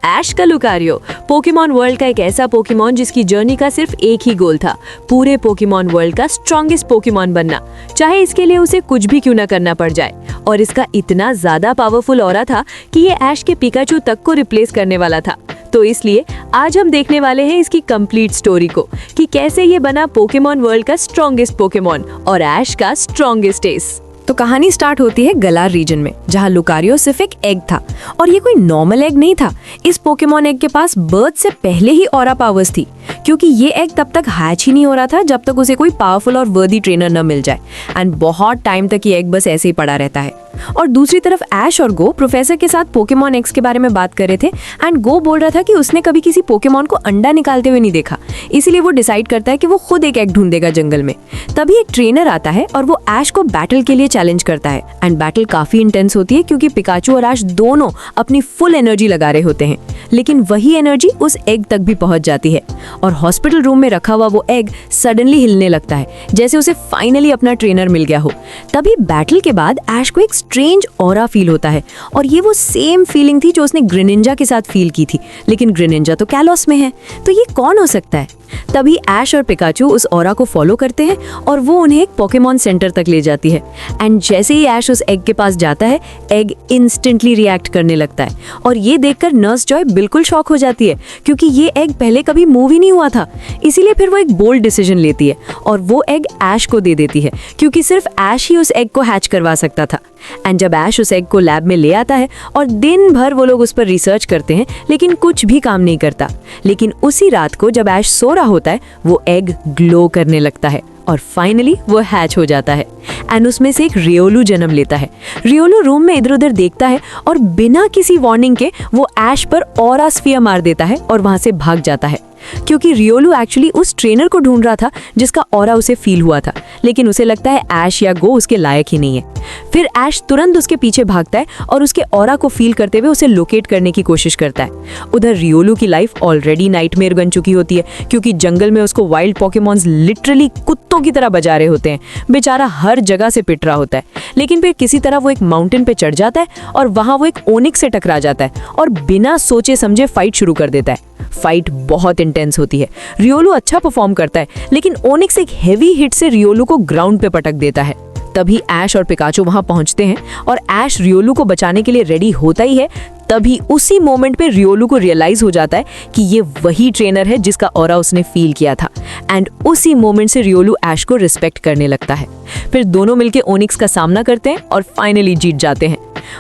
ऐश का Lucario Pokemon world का एक ऐसा पोकेमॉन जिसकी जर्नी का सिर्फ एक ही गोल था, पूरे पोकेमॉन वर्ल्ड का स्ट्रॉन्गेस्ट पोकेमॉन बनना, चाहे इसके लिए उसे कुछ भी क्यों ना करना पड़ जाए। और इसका इतना ज्यादा पावरफुल ऑरा था कि ये ऐश के पिकाचू तक को रिप्लेस करने वाला था। तो इसलिए आज हम देखने वाले हैं इसकी कंप्लीट स्टोरी को कि कैसे ये बना पोकेमॉन वर्ल्ड का स्ट्रॉन्गेस्ट पोकेमॉन और ऐश का स्ट्रॉन्गेस्ट एस। तो कहानी स्टार्ट होती है गलार रीजन में, जहाँ लुकारियो सिर्फ एक एग था। और ये कोई नॉर्मल एग नहीं था। इस पोकेमॉन एग के पास बर्थ से पहले ही ऑरा पावर्स थी, क्योंकि ये एग तब तक हैच ही नहीं हो रहा था जब तक उसे कोई पावरफुल और वर्दी ट्रेनर न मिल जाए। एंड बहुत टाइम तक ये एग बस ऐसे ही पड़ा रहता है। और दूसरी तरफ ऐश और गो प्रोफेसर के साथ पोकेमॉन एग्स के बारे में बात कर रहे थे। एंड गो बोल रहा था कि उसने कभी किसी पोकेमॉन को अंडा निकालते हुए नहीं देखा, इसीलिए वो डिसाइड करता है कि वो खुद एक एग ढूंढेगा जंगल में। तभी एक ट्रेनर आता है और वो ऐश को बैटल के लिए चैलेंज करता है। एंड बैटल काफी इंटेंस होती है क्योंकि पिकाचू और ऐश दोनों अपनी फुल एनर्जी लगा रहे होते हैं, लेकिन वही एनर्जी उस एग तक भी पहुंच जाती है। और हॉस्पिटल रूम में रखा हुआ वो एग सडनली हिलने लगता है, जैसे उसे फाइनली अपना ट्रेनर मिल गया हो। तभी बैटल के बाद ऐश को एक स्ट्रेंज ऑरा फील होता है, और ये वो सेम फीलिंग थी जो उसने ग्रेनिंजा के साथ फील की थी, लेकिन ग्रेनिंजा तो कैलोस में है, तो ये कौन हो सकता है। तभी ऐश और पिकाचू उस ऑरा को फॉलो करते हैं और वो उन्हें एक पोकेमॉन सेंटर तक ले जाती है। एंड जैसे ही ऐश उस एग के पास जाता है, एग इंस्टेंटली रिएक्ट करने लगता है। और ये देखकर नर्स जॉय बिल्कुल शॉक हो जाती है, क्योंकि ये एग पहले कभी मूव ही नहीं हुआ था। इसीलिए फिर वो एक बोल्ड डिसीजन लेती है और वो एग ऐश को दे देती है, क्योंकि सिर्फ ऐश ही उस एग को हैच करवा सकता था। एंड जब ऐश उस एग को लैब में ले आता है और दिन भर वो लोग उस पर रिसर्च करते हैं, लेकिन कुछ भी काम नहीं करता। लेकिन उसी रात को जब ऐश सो रहा होता है, वो एग ग्लो करने लगता है और फाइनली वो हैच हो जाता है। एंड उसमें से एक रियोलू जन्म लेता है। रियोलू रूम में इधर उधर देखता है और बिना किसी वार्निंग के वो ऐश पर ऑरा स्फीयर मार देता है और वहां से भाग जाता है, क्योंकि रियोलू एक्चुअली उस ट्रेनर को ढूंढ रहा था जिसका ऑरा उसे फील हुआ था, लेकिन उसे लगता है ऐश या गो उसके लायक ही नहीं है। फिर ऐश तुरंत उसके पीछे भागता है और उसके ऑरा को फील करते हुए उसे लोकेट करने की कोशिश करता है। उधर रियोलू की लाइफ ऑलरेडी नाइटमेयर बन चुकी होती है, क्योंकि जंगल में उसको वाइल्ड पोकेमॉन्स लिटरली कुत्तों की तरह बजा रहे होते हैं। बेचारा हर जगह से पिट रहा होता है, लेकिन फिर किसी तरह वो एक माउंटेन पे चढ़ जाता है और वहां वो एक ओनिक्स से टकरा जाता है और बिना सोचे समझे फाइट शुरू कर देता है। फाइट बहुत इंटेंस होती है। रियोलू अच्छा परफॉर्म करता है, लेकिन ओनिक्स एक हेवी हिट से रियोलू को ग्राउंड पे पटक देता है। तभी ऐश और पिकाचू वहां पहुंचते हैं और ऐश रियोलू को बचाने के लिए रेडी होता ही है। तभी उसी मोमेंट पे रियोलू को रियलाइज हो जाता है कि ये वही ट्रेनर है जिसका ऑरा उसने फील किया था। एंड उसी मोमेंट से रियोलू ऐश को रिस्पेक्ट करने लगता है। फिर दोनों मिलकर ओनिक्स का सामना करते हैं और फाइनली जीत जाते हैं।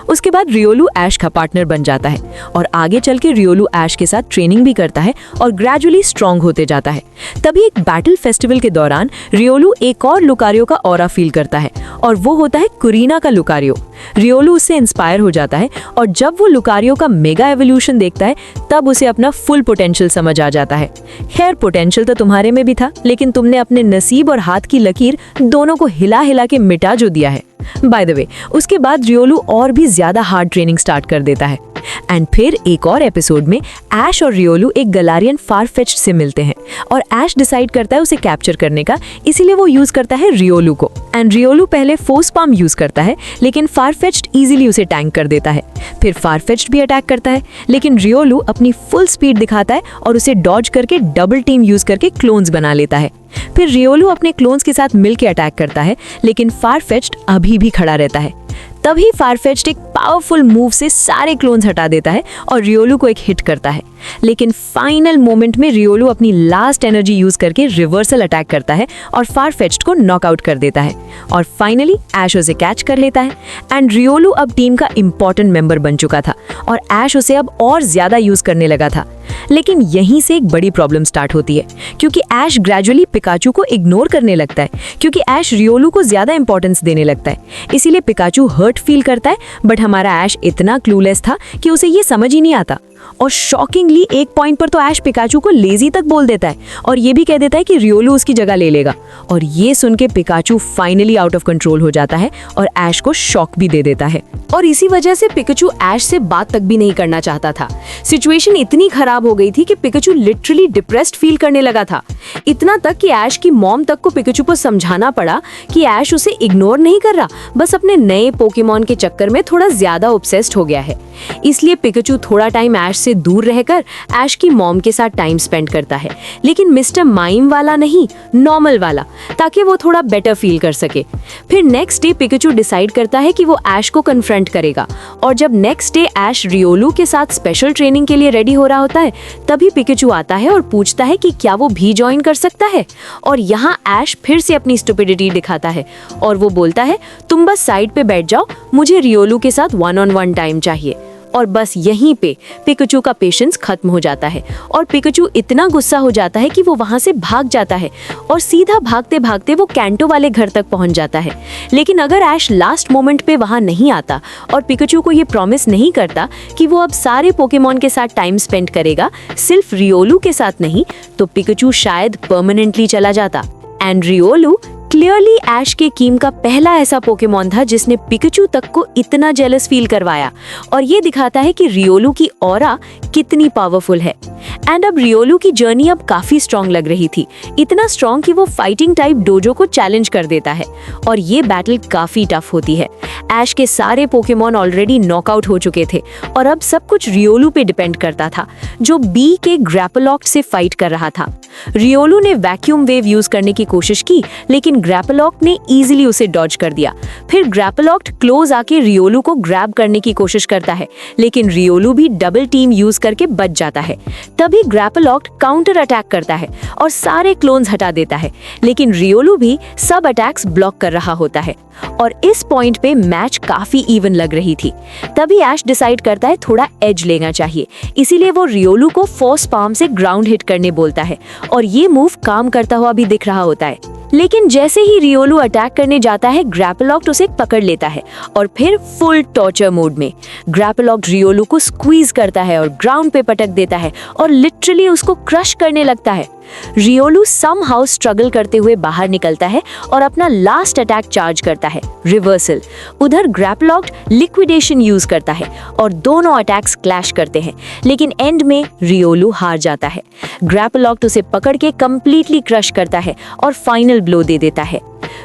उसके बाद रियोलू ऐश का पार्टनर बन जाता है और आगे चल के रियोलू ऐश के साथ ट्रेनिंग भी करता है और ग्रेजुअली स्ट्रॉन्ग होते जाता है। तभी एक बैटल फेस्टिवल के दौरान रियोलू एक और लुकारियो का ऑरा फील करता है, और वो होता है कुरीना का लुकारियो। रियोलू उससे इंस्पायर हो जाता है, और जब वो लुकारियो का मेगा एवोल्यूशन देखता है, तब उसे अपना फुल पोटेंशियल समझ आ जाता है। खैर, पोटेंशियल तो तुम्हारे में भी था, लेकिन तुमने अपने नसीब और हाथ की लकीर दोनों को हिला हिला के मिटा जो दिया है। बाय द वे, उसके बाद रियोलू और भी ज्यादा हार्ड ट्रेनिंग स्टार्ट कर देता है। एंड फिर एक और एपिसोड में ऐश और रियोलू एक गलारियन फारफेच्ड से मिलते हैं और ऐश डिसाइड करता है उसे कैप्चर करने का, इसीलिए वो यूज करता है रियोलू को। एंड रियोलू पहले फोर्स पाम यूज करता है, लेकिन फारफेच्ड इजीली उसे टैंक कर देता है। फिर फारफेच्ड भी अटैक करता है, लेकिन रियोलू अपनी फुल स्पीड दिखाता है और उसे डॉज करके डबल टीम यूज करके क्लोन्स बना लेता है। फिर रियोलू अपने क्लोन्स के साथ मिलकर अटैक करता है, लेकिन फारफेच्ड अभी भी खड़ा रहता है। तभी फारफेच्ड एक पावरफुल मूव से सारे क्लोन्स हटा देता है और रियोलू को एक हिट करता है। लेकिन फाइनल मोमेंट में रियोलू अपनी लास्ट एनर्जी यूज करके रिवर्सल अटैक करता है और फारफेच्ड को नॉकआउट कर देता है। और फाइनली ऐश उसे कैच कर लेता है। एंड रियोलू अब टीम का इंपॉर्टेंट मेंबर बन चुका था और ऐश उसे अब और ज्यादा यूज करने लगा था। लेकिन यहीं से एक बड़ी प्रॉब्लम स्टार्ट होती है, क्योंकि ऐश ग्रेजुअली पिकाचू को इग्नोर करने लगता है, क्योंकि ऐश रियोलू को ज्यादा इंपॉर्टेंस देने लगता है। इसीलिए पिकाचू हर्ट फील करता है, बट हमारा ऐश इतना क्लूलेस था कि उसे ये समझ ही नहीं आता। और शॉकिंगली एक पॉइंट पर तो ऐश पिकाचू को लेजी तक बोल देता है और ये भी कह देता है कि रियोलू उसकी जगह ले लेगा। और ये सुन के Pikachu finally out of control हो जाता है और ऐश को शॉक भी दे देता है। और इसी वजह से पिकाचू ऐश से बात तक भी नहीं करना चाहता था। सिचुएशन इतनी खराब हो गई थी कि पिकाचू लिटरली डिप्रेस्ड फील करने लगा था। इतना तक कि ऐश की मॉम तक को पिकाचू को समझाना पड़ा कि ऐश उसे इग्नोर नहीं कर रहा, बस अपने नए पोकेमॉन के चक्कर में थोड़ा ज्यादा ऑब्सेस्ड हो गया है। इसलिए पिकाचू थोड़ा टाइम ऐश से दूर रहकर ऐश की मॉम के साथ टाइम स्पेंड करता है, लेकिन मिस्टर माइम वाला नहीं, नॉर्मल वाला, ताकि वो थोड़ा बेटर फील कर सके। फिर नेक्स्ट डे पिकाचू डिसाइड करता है कि वो ऐश को कन्फ्रंट करेगा, और जब नेक्स्ट डे ऐश रियोलू के साथ स्पेशल ट्रेनिंग के लिए रेडी हो रहा होता है, तभी पिकाचू आता है और पूछता है कि क्या वो भी ज्वाइन कर सकता है। और यहाँ ऐश फिर से अपनी स्टुपिडिटी दिखाता है और वो बोलता है, तुम बस साइड पे बैठ जाओ, मुझे रियोलू के साथ 1-on-1 टाइम चाहिए। और बस यहीं पे पिकाचू का पेशेंस खत्म हो जाता है और पिकाचू इतना गुस्सा हो जाता है कि वो वहां से भाग जाता है और सीधा भागते भागते वो कैंटो वाले घर तक पहुंच जाता है। लेकिन अगर ऐश लास्ट मोमेंट पे वहां नहीं आता और पिकाचू को ये प्रॉमिस नहीं करता कि वो अब सारे पोकेमॉन के साथ टाइम स्पेंड करेगा, सिर्फ रियोलू के साथ नहीं, तो पिकाचू शायद परमानेंटली चला जाता। एंड रियोलू क्लियरली ऐश के कीम का पहला ऐसा पोकेमॉन था जिसने पिकाचू तक को इतना जेलस फील करवाया, और ये दिखाता है कि रियोलू की ऑरा कितनी पावरफुल है। एंड अब रियोलू की जर्नी अब काफी स्ट्रॉन्ग लग रही थी, इतना स्ट्रॉन्ग कि वो फाइटिंग टाइप डोजो को चैलेंज कर देता है, और ये बैटल काफी टफ होती है। ऐश के सारे पोकेमॉन ऑलरेडी नॉकआउट हो चुके थे और अब सब कुछ रियोलू पे डिपेंड करता था, जो बी के ग्रैपलॉक्ट से फाइट कर रहा था। रियोलू ने वैक्यूम वेव यूज करने की कोशिश की, लेकिन ग्रैपलॉक्ट ने इजीली उसे डॉज कर दिया। फिर ग्रैपलॉक्ट क्लोज आके रियोलू को ग्रैब करने की कोशिश करता है, लेकिन रियोलू भी डबल टीम यूज करके बच जाता है। तभी ग्रैपलॉक्ट काउंटर अटैक करता है और सारे क्लोन्स हटा देता है, लेकिन रियोलू भी सब अटैक्स ब्लॉक कर रहा होता है। और इस पॉइंट पे मैच काफी इवन लग रही थी। तभी ऐश डिसाइड करता है थोड़ा एज लेना चाहिए, इसीलिए वो रियोलू को फोर्स पाम से ग्राउंड हिट करने बोलता है, और ये मूव काम करता हुआ भी दिख रहा होता है। लेकिन जैसे ही रियोलू अटैक करने जाता है, ग्रैपलॉक्ट उसे पकड़ लेता है और फिर फुल टॉर्चर मोड में ग्रैपलॉक्ट रियोलू को स्क्वीज करता है और ग्राउंड पे पटक देता है और लिटरली उसको क्रश करने लगता है। रियोलू समहाउ स्ट्रगल करते हुए बाहर निकलता है और अपना लास्ट अटैक चार्ज करता है, रिवर्सल। उधर ग्रैपलॉक्ट लिक्विडेशन यूज करता है और दोनों अटैक्स क्लैश करते हैं, लेकिन एंड में रियोलू हार जाता है। ग्रैपलॉक्ट उसे पकड़ के कंप्लीटली क्रश करता है और फाइनल ब्लो दे देता है।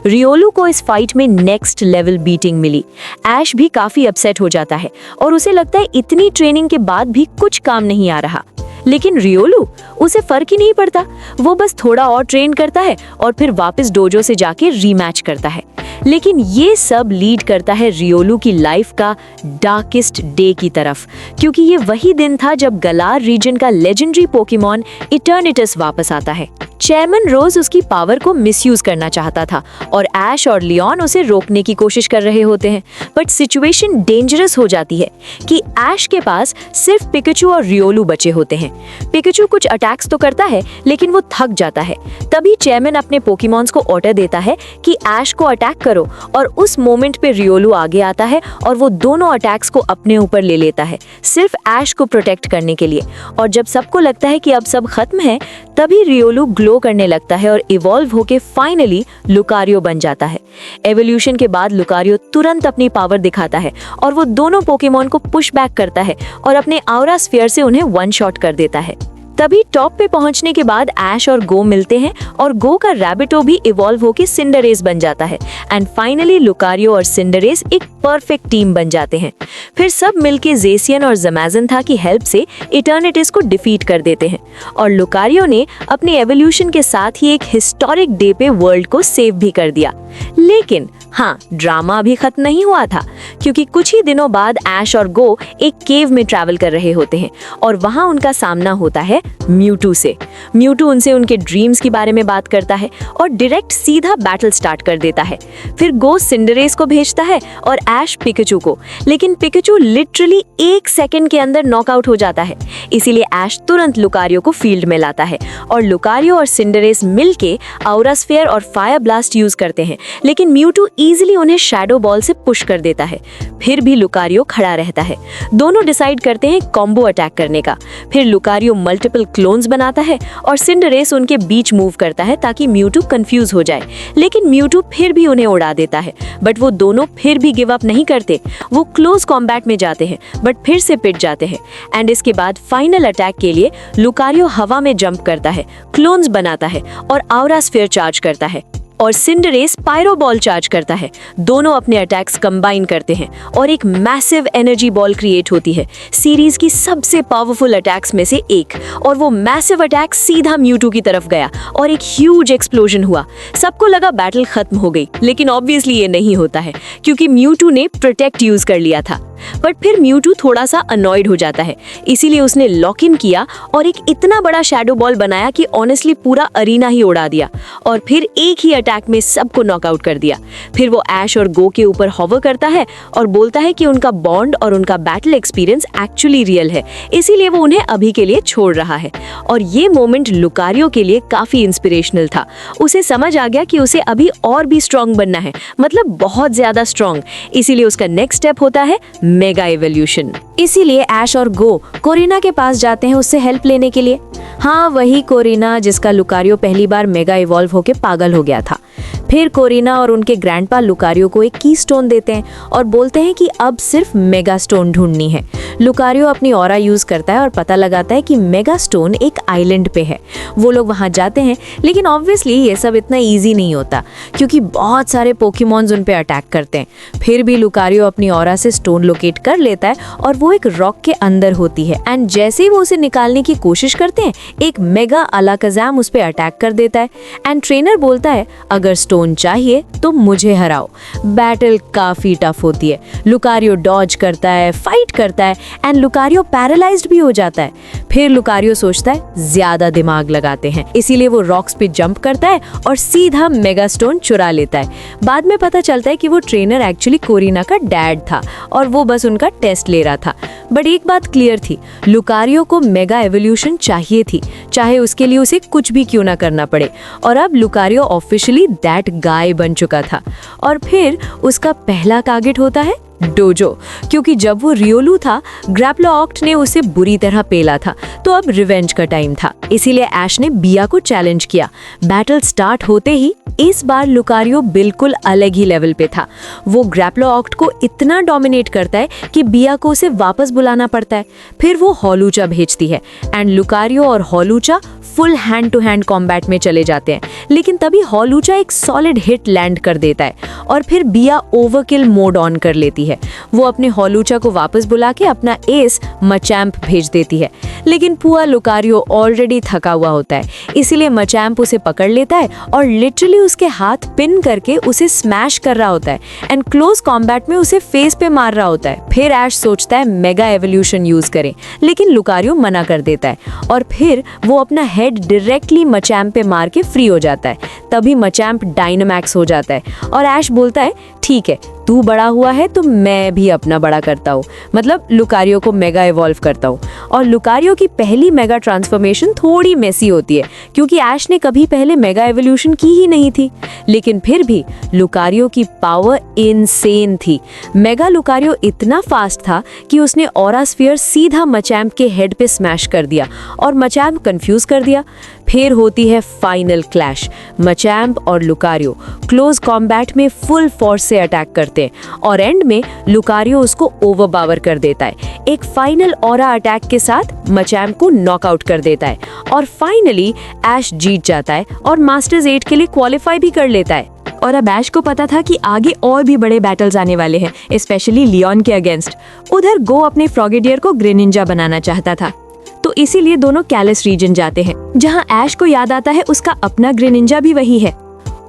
रियोलू को इस फाइट में नेक्स्ट लेवल बीटिंग मिली। ऐश भी काफी अपसेट हो जाता है और उसे लगता है इतनी ट्रेनिंग के बाद भी कुछ काम नहीं आ रहा। लेकिन रियोलू, उसे फर्क ही नहीं पड़ता, वो बस थोड़ा और ट्रेन करता है और फिर वापस डोजो से जाके रीमैच करता है। लेकिन ये सब लीड करता है रियोलू की लाइफ का डार्केस्ट डे की तरफ, क्योंकि ये वही दिन था जब गलार रीजन का लेजेंडरी पोकेमॉन इटर्निटस वापस आता है। चेयरमैन रोज उसकी पावर को मिसयूज करना चाहता था और ऐश और लियोन उसे रोकने की कोशिश कर रहे होते हैं, बट सिचुएशन डेंजरस हो जाती है कि ऐश के पास सिर्फ पिकाचू और रियोलू बचे होते हैं। पिकाचू कुछ अटैक्स तो करता है, लेकिन वो थक जाता है। तभी चेयरमैन अपने पोकेमॉन्स को ऑर्डर देता है कि ऐश को अटैक करो, और उस मोमेंट पे रियोलू आगे आता है और वो दोनों अटैक्स को अपने ऊपर ले लेता है, सिर्फ ऐश को प्रोटेक्ट करने के लिए। और जब सबको लगता है कि अब सब खत्म है, तभी रियोलू ग्लो करने लगता है और इवॉल्व होके फाइनली लुकारियो बन जाता है। एवोल्यूशन के बाद लुकारियो तुरंत अपनी पावर दिखाता है और वो दोनों पोकेमॉन को पुश बैक करता है और अपने ऑरा स्फीयर से उन्हें वन शॉट कर देता है। तभी टॉप पे पहुंचने के बाद ऐश और गो मिलते हैं और गो का रैबिटो भी इवॉल्व होके सिंडरेस बन जाता है, एंड फाइनली लुकारियो और सिंडरेस एक परफेक्ट टीम बन जाते हैं। फिर सब मिलके जेसियन और जमैजंथा की हेल्प से इटर्निटिस को डिफीट कर देते हैं, और लुकारियो ने अपने एवोल्यूशन के साथ ही एक हिस्टोरिक डे पे वर्ल्ड को सेव भी कर दिया। लेकिन हाँ, ड्रामा अभी खत्म नहीं हुआ था, क्योंकि कुछ ही दिनों बाद ऐश और गो एक केव में ट्रैवल कर रहे होते हैं और वहां उनका सामना होता है म्यूटू से। म्यूटू उनसे उनके ड्रीम्स के बारे में बात करता है और डायरेक्ट सीधा बैटल स्टार्ट कर देता है। फिर गो सिंडरेस को भेजता है और ऐश पिकाचू को, लेकिन पिकाचू लिटरली 1 सेकंड के अंदर नॉकआउट हो जाता है। इसीलिए ऐश तुरंत लुकारियो को फील्ड में लाता है और लुकारियो और सिंडरेस मिलके ऑरा स्फीयर और फायर ब्लास्ट यूज करते हैं, लेकिन म्यूटू इजीली उन्हें शैडो बॉल से पुश कर देता है। फिर भी लुकारियो खड़ा रहता है। दोनों डिसाइड करते हैं कॉम्बो अटैक करने का। फिर लुकारियो मल्टीपल क्लोन्स बनाता है और सिंडरेस उनके बीच मूव करता है ताकि म्यूटू कंफ्यूज हो जाए, लेकिन म्यूटू फिर भी उन्हें उड़ा देता है। बट वो दोनों फिर भी गिव अप नहीं करते। वो क्लोज कॉम्बैट में जाते हैं बट फिर से पिट जाते हैं। एंड इसके बाद फाइनल अटैक के लिए लुकारियो हवा में जंप करता है, क्लोन्स बनाता है और ऑरा स्फीयर चार्ज करता है और सिंडरेस पायरो बॉल चार्ज करता है। दोनों अपने अटैक्स कंबाइन करते हैं और एक मैसिव एनर्जी बॉल क्रिएट होती है, सीरीज की सबसे पावरफुल अटैक्स में से एक। और वो मैसिव अटैक सीधा म्यूटू की तरफ गया और एक ह्यूज एक्सप्लोजन हुआ। सबको लगा बैटल खत्म हो गई, लेकिन ऑब्वियसली ये नहीं होता है क्योंकि म्यूटू ने प्रोटेक्ट यूज कर लिया था। बट फिर म्यूटू थोड़ा सा अनॉयड हो जाता है, इसीलिए उसने लॉक इन किया और एक इतना बड़ा शैडो बॉल बनाया कि ऑनेस्टली पूरा अरीना ही उड़ा दिया और फिर एक ही अटैक में सबको नॉकआउट कर दिया। फिर वो ऐश और गो के ऊपर हॉवर करता है और बोलता है कि उनका बॉन्ड और उनका बैटल एक्सपीरियंस एक्चुअली रियल है, इसीलिए वो उन्हें अभी के लिए छोड़ रहा है। और ये मोमेंट लुकारियो के लिए काफी इंस्पिरेशनल था। उसे समझ आ गया कि उसे अभी और भी स्ट्रॉन्ग बनना है, मतलब बहुत ज्यादा स्ट्रॉन्ग। इसीलिए उसका नेक्स्ट स्टेप होता है मेगा एवोल्यूशन। इसीलिए ऐश और गो कोरिना के पास जाते हैं उससे हेल्प लेने के लिए। हाँ, वही कोरिना जिसका लुकारियो पहली बार मेगा इवॉल्व होके पागल हो गया था। फिर कोरिना और उनके ग्रैंडपा लुकारियो को एक की स्टोन देते हैं और बोलते हैं कि अब सिर्फ मेगा स्टोन ढूंढनी है। लुकारियो अपनी ऑरा यूज करता है और पता लगाता है कि मेगा स्टोन एक आइलैंड पे है। वो लोग वहां जाते हैं, लेकिन ऑब्वियसली ये सब इतना इजी नहीं होता क्योंकि बहुत सारे पोकेमॉन्स उन पे अटैक करते हैं। फिर भी लुकारियो अपनी ऑरा से स्टोन लोकेट कर लेता है और वो एक रॉक के अंदर होती है। एंड जैसे ही वो उसे निकालने की कोशिश करते हैं, एक मेगा अलाकाज़ाम उस पे अटैक कर देता है। एंड ट्रेनर बोलता है अगर स्टोन चाहिए तो मुझे हराओ। बैटल काफी टफ होती है। लुकारियो डॉज करता है, फाइट करता है एंड लुकारियो पैरालाइज्ड भी हो जाता है। फिर लुकारियो सोचता है ज्यादा दिमाग लगाते हैं, इसीलिए वो रॉक्स पे जंप करता है और सीधा मेगा स्टोन चुरा लेता है। बाद में पता चलता है कि वो ट्रेनर एक्चुअली कोरिना का डैड था और वो बस उनका टेस्ट ले रहा था। बट एक बात क्लियर थी, लुकारियो को मेगा एवोल्यूशन चाहिए थी, चाहे उसके लिए उसे कुछ भी क्यों ना करना पड़े। और अब लुकारियो ऑफिशियली दैट गाय बन चुका था। और फिर उसका पहला टारगेट होता है डोजो, क्योंकि जब वो रियोलू था ग्रैप्लोऑक्ट ने उसे बुरी तरह पेला था, तो अब रिवेंज का टाइम था। इसीलिए ऐश ने बिया को चैलेंज किया। बैटल स्टार्ट होते ही इस बार लुकारियो बिल्कुल अलग ही लेवल पे था। वो ग्रैप्लोऑक्ट को इतना डोमिनेट करता है कि बिया को उसे वापस बुलाना पड़ता है। फिर वो हॉलूचा भेजती है एंड लुकारियो और Hawlucha full hand to hand combat में चले जाते हैं। लेकिन तभी हॉलूचा एक सॉलिड हिट लैंड कर देता है और फिर बिया ओवरकिल मोड ऑन कर लेती है। वो अपने हॉलूचा को वापस बुला के अपना एस मचैम्प भेज देती है, लेकिन पुआ लुकारियो ऑलरेडी थका हुआ होता है, इसीलिए मचैम्प उसे पकड़ लेता है और लिटरली उसके हाथ पिन करके उसे स्मैश कर रहा होता है एंड क्लोज कॉम्बैट में उसे फेस पे मार रहा होता है। फिर ऐश सोचता है मेगा एवोल्यूशन यूज करे, लेकिन लुकारियो मना कर देता है और फिर वो अपना हेड डायरेक्टली मचैम्प पे मार के फ्री हो जाता है। तभी मचैम्प डायनामैक्स हो जाता है और ऐश बोलता है ठीक है, तू बड़ा हुआ है तो मैं भी अपना बड़ा करता हूँ, मतलब लुकारियो को मेगा इवॉल्व करता हूँ। और लुकारियो की पहली मेगा ट्रांसफॉर्मेशन थोड़ी मेसी होती है क्योंकि ऐश ने कभी पहले मेगा एवोल्यूशन की ही नहीं थी, लेकिन फिर भी लुकारियो की पावर इनसेन थी। मेगा लुकारियो इतना फास्ट था कि उसने ऑरा स्फीयर सीधा मचैम्प के हेड पे स्मैश कर दिया और मचैम्प कंफ्यूज कर दिया। फिर होती है फाइनल क्लैश। मचैम्प और लुकारियो क्लोज कॉम्बैट में फुल फोर्स से अटैक करते हैं और एंड में लुकारियो उसको ओवरपावर कर देता है। एक फाइनल ऑरा अटैक के साथ मचैम्प को नॉकआउट कर देता है और फाइनली ऐश जीत जाता है और मास्टर्स 8 के लिए क्वालिफाई भी कर लेता है। और अब ऐश को पता था कि आगे और भी बड़े बैटल्स आने वाले हैं, स्पेशली लियोन के अगेंस्ट। उधर गो अपने फ्रॉगेडियर को ग्रेनिंजा बनाना चाहता था, तो इसीलिए दोनों कैलस रीजन जाते हैं, जहां ऐश को याद आता है उसका अपना ग्रेनिंजा भी वही है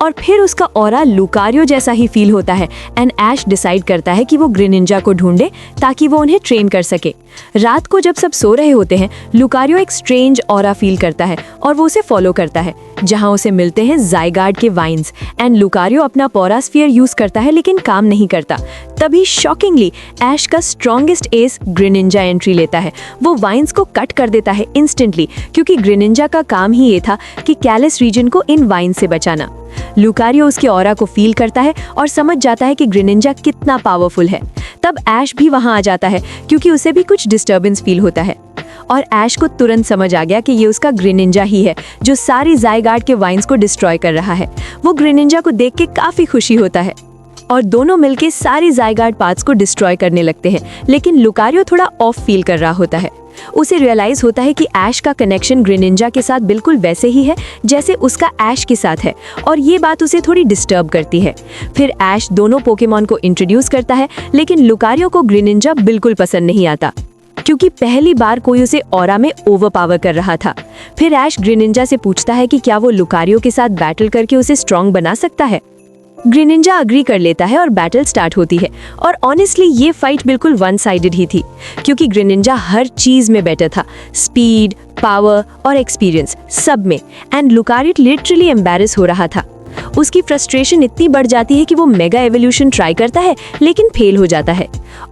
और फिर उसका ऑरा लुकारियो जैसा ही फील होता है एंड ऐश डिसाइड करता है कि वो ग्रेनिंजा को ढूंढे ताकि वो उन्हें ट्रेन कर सके। रात को जब सब सो रहे होते हैं, लुकारियो एक स्ट्रेंज ऑरा फील करता है और वो उसे फॉलो करता है, जहां उसे मिलते हैं ज़ाइगार्ड के वाइन्स एंड लुकारियो अपना पोरा स्फीयर यूज करता है लेकिन काम नहीं करता। तभी शॉकिंगली ऐश का स्ट्रॉन्गेस्ट एस ग्रेनिंजा एंट्री लेता है। वो वाइन्स को कट कर देता है इंस्टेंटली क्योंकि ग्रेनिंजा का काम ही ये था कि कैलस रीजन को इन वाइन से बचाना। लुकारियो उसके ऑरा को फील करता है और समझ जाता है कि ग्रेनिंजा कितना पावरफुल है। तब ऐश भी वहां आ जाता है क्योंकि उसे भी कुछ डिस्टर्बेंस फील होता है और ऐश को तुरंत समझ आ गया कि ये उसका ग्रेनिंजा ही है जो सारी ज़ायगार्ड के वाइन्स को डिस्ट्रॉय कर रहा है। वो ग्रेनिंजा को देख के काफी खुशी होता है और दोनों मिलके सारी ज़ायगार्ड पार्ट्स को डिस्ट्रॉय करने लगते हैं, लेकिन लुकारियो थोड़ा ऑफ फील कर रहा होता है। उसे रियलाइज होता है कि ऐश का कनेक्शन ग्रेनिंजा के साथ बिल्कुल वैसे ही है जैसे उसका ऐश के साथ है और ये बात उसे थोड़ी डिस्टर्ब करती है। फिर ऐश दोनों पोकेमॉन को इंट्रोड्यूस करता है, लेकिन लुकारियो को ग्रेनिंजा बिल्कुल पसंद नहीं आता क्योंकि पहली बार कोई उसे ऑरा में ओवरपावर कर रहा था। फिर ऐश ग्रेनिंजा से पूछता है कि क्या वो लुकारियो के साथ बैटल करके उसे स्ट्रॉन्ग बना सकता है। ग्रेनिंजा अग्री कर लेता है और बैटल स्टार्ट होती है और ऑनेस्टली ये फाइट बिल्कुल वन साइडेड ही थी क्योंकि ग्रेनिंजा हर चीज में बेटर था, स्पीड, पावर और एक्सपीरियंस सब में, एंड लुकारियो लिटरली एम्बैरेस हो रहा था। उसकी फ्रस्ट्रेशन इतनी बढ़ जाती है कि वो मेगा एवोल्यूशन ट्राई करता है लेकिन फेल हो जाता है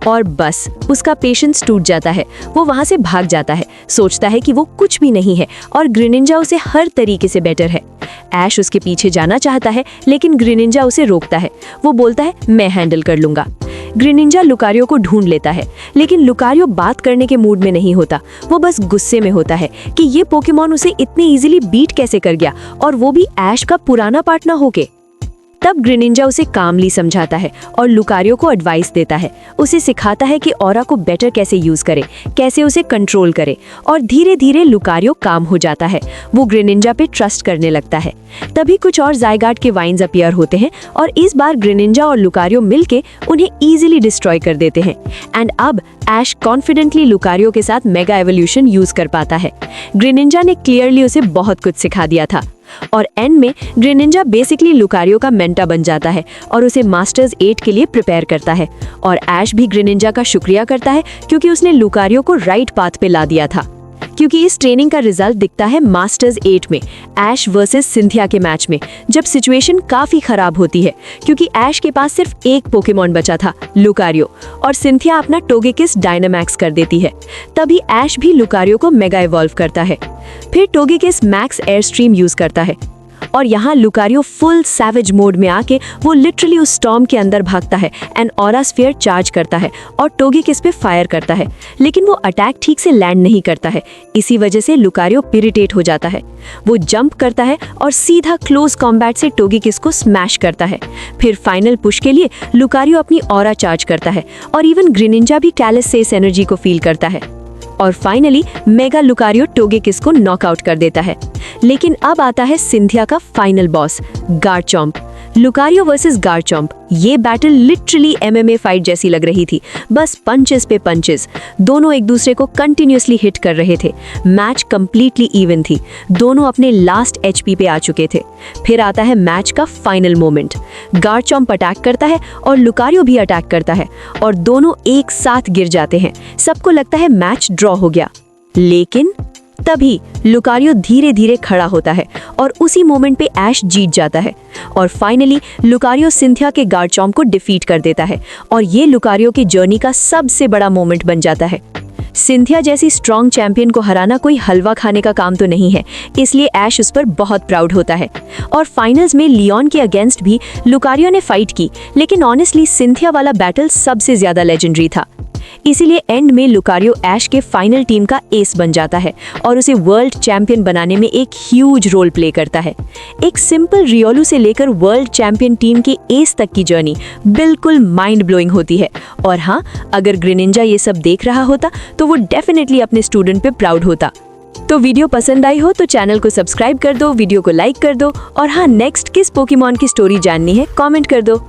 और बस उसका पेशेंस टूट जाता है। वो वहां से भाग जाता है, सोचता है कि वो कुछ भी नहीं है और ग्रेनिंजा उसे हर तरीके से बेटर है। ऐश उसके पीछे जाना चाहता है लेकिन ग्रेनिंजा उसे रोकता है। वो बोलता है मैं हैंडल कर लूंगा। ग्रेनिंजा लुकारियो को ढूंढ लेता है लेकिन लुकारियो बात करने के मूड में नहीं होता। वो बस गुस्से में होता है कि ये पोकेमॉन उसे इतने इजीली बीट कैसे कर गया और वो भी ऐश का पुराना पार्टनर होके। तब ग्रेनिंजा उसे कामली समझाता है और लुकारियो को एडवाइस देता है। उसे सिखाता है कि ऑरा को बेटर कैसे यूज करे, कैसे उसे कंट्रोल करे और धीरे धीरे लुकारियो काम हो जाता है। वो ग्रेनिंजा पे ट्रस्ट करने लगता है। तभी कुछ और ज़ायगार्ड के वाइन्स अपीयर होते हैं और इस बार ग्रेनिंजा और लुकारियो मिलके उन्हें इजीली डिस्ट्रॉय कर देते हैं एंड अब ऐश कॉन्फिडेंटली लुकारियो के साथ मेगा एवोल्यूशन यूज कर पाता है। ग्रेनिंजा ने क्लियरली उसे बहुत कुछ सिखा दिया था और एंड में ग्रेनिंजा बेसिकली लुकारियो का मेंटर बन जाता है और उसे मास्टर्स 8 के लिए प्रिपेयर करता है और ऐश भी ग्रेनिंजा का शुक्रिया करता है क्योंकि उसने लुकारियो को राइट पाथ पे ला दिया था। क्योंकि इस ट्रेनिंग का रिजल्ट दिखता है मास्टर्स 8 में ऐश वर्सेस सिंथिया के मैच में, जब सिचुएशन काफी खराब होती है क्योंकि ऐश के पास सिर्फ एक पोकेमॉन बचा था, लुकारियो, और सिंथिया अपना टोगेकिस डायनामैक्स कर देती है। तभी ऐश भी लुकारियो को मेगा इवॉल्व करता है। फिर टोगेकिस मैक्स एयर स्ट्रीम यूज करता है और यहाँ लुकारियो फुल सैवेज मोड में आके वो लिटरली उस स्टॉर्म के अंदर भागता है एंड ऑरा स्फीयर चार्ज करता है और टोगेकिस पे फायर करता है, लेकिन वो अटैक ठीक से लैंड नहीं करता है। इसी वजह से लुकारियो इरिटेट हो जाता है। वो जंप करता है और सीधा क्लोज कॉम्बैट से टोगेकिस को स्मैश करता है। फिर फाइनल पुश के लिए लुकारियो अपनी ऑरा चार्ज करता है और इवन ग्रेनिंजा भी कैलस से इस एनर्जी को फील करता है और फाइनली मेगा लुकारियो टोगेकिस को नॉकआउट कर देता है। लेकिन अब आता है सिंथिया का final boss, Garchomp. Lucario versus Garchomp, ये बैटल लिटरली एमएमए फाइट जैसी लग रही थी, बस पंचेस पे पंचेस। दोनों एक दूसरे को कंटिन्यूअसली हिट कर रहे थे। मैच कंप्लीटली इवन थी, दोनों अपने लास्ट एचपी पे आ चुके थे। फिर आता है मैच का फाइनल मोमेंट। गार्चॉम्प अटैक करता है और लुकारियो भी अटैक करता है और दोनों एक साथ गिर जाते हैं। सबको लगता है मैच ड्रॉ हो गया, लेकिन तभी लुकारियो धीरे धीरे खड़ा होता है और उसी मोमेंट पे ऐश जीत जाता है और फाइनली लुकारियो सिंथिया के गार्चॉम्प को डिफीट कर देता है और ये लुकारियो की जर्नी का सबसे बड़ा मोमेंट बन जाता है। सिंथिया जैसी स्ट्रॉन्ग चैंपियन को हराना कोई हलवा खाने का काम तो नहीं है, इसलिए ऐश उस पर बहुत प्राउड होता है। और फाइनल्स में लियोन के अगेंस्ट भी लुकारियो ने फाइट की, लेकिन ऑनेस्टली सिंथिया वाला बैटल सबसे ज्यादा लेजेंडरी था। इसीलिए एंड में लुकारियो ऐश के फाइनल टीम का एस बन जाता है और उसे वर्ल्ड चैंपियन बनाने में एक ह्यूज रोल प्ले करता है। एक सिंपल रियोलू से लेकर वर्ल्ड चैंपियन टीम के एस तक की जर्नी बिल्कुल माइंड ब्लोइंग होती है। और हाँ, अगर ग्रेनिंजा ये सब देख रहा होता तो वो डेफिनेटली अपने स्टूडेंट पे प्राउड होता। तो वीडियो पसंद आई हो तो चैनल को सब्सक्राइब कर दो, वीडियो को लाइक कर दो और हाँ, नेक्स्ट किस पोकेमॉन की स्टोरी जाननी है कमेंट कर दो।